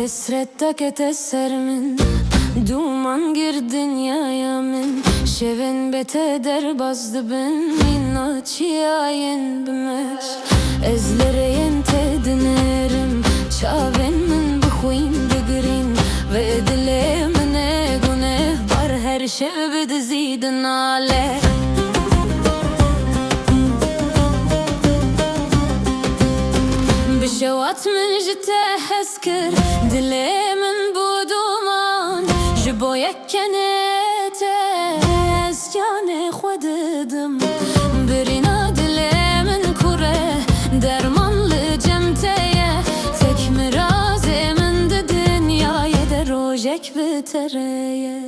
Hesretteki teserimin duman gir dünyaya min şevin bete derbazdı ben inat yayin bimeş ezlereyen tedinerim çaven min bixuin digirin ve dilemine güneh bar her şev bidizidin ale بشوات من جته هسكر دلي من بودومان جبو يكنيته اسجاني خوددم برينا دلي من كره درمان لجمتيه تك مرازي من دنيا يدروجك بتريه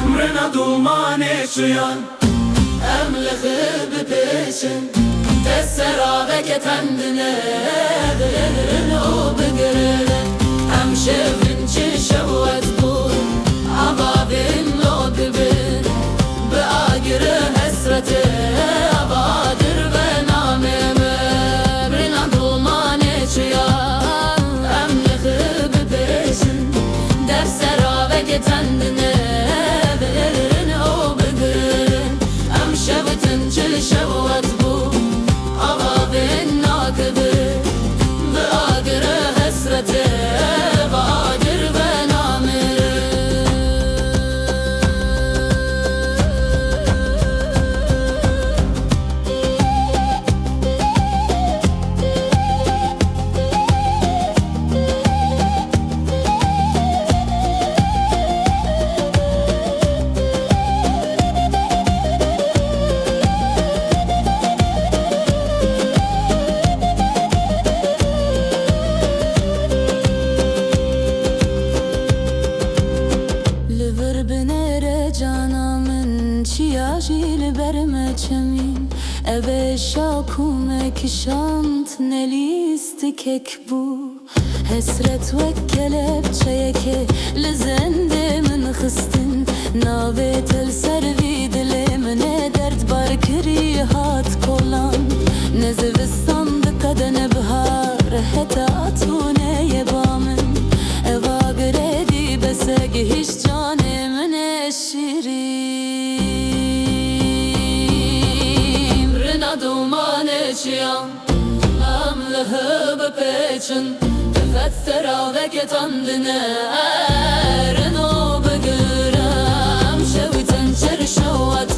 مرنا دوماني شيان املخ ببيشن تسرى كتندنا غيرن وبقرن هم شفن شوت بون عبابن لودبن بآقر هسرته عبادر بنامم برنا دوماني شيان املخ ببيشن تسرى كتندنا غيرن وبقرن هم شفتن شوت بون عبابن ناكبر بآقر هسرته بآقر بنامر Çiyaşil berme çemin eve şakume kişant nelistikek bu Hesret ve kelepçeyeke lezende min xistin nave tel servi dilemine dert bar kiri hat kolan Nezivistan kadene bihar heta atune yebamin eva gredi beseg hiç canemin eşiri دومانشيان هم لهب بيچن تفترا وكتندنا رنو بقرام شويتن شرشوات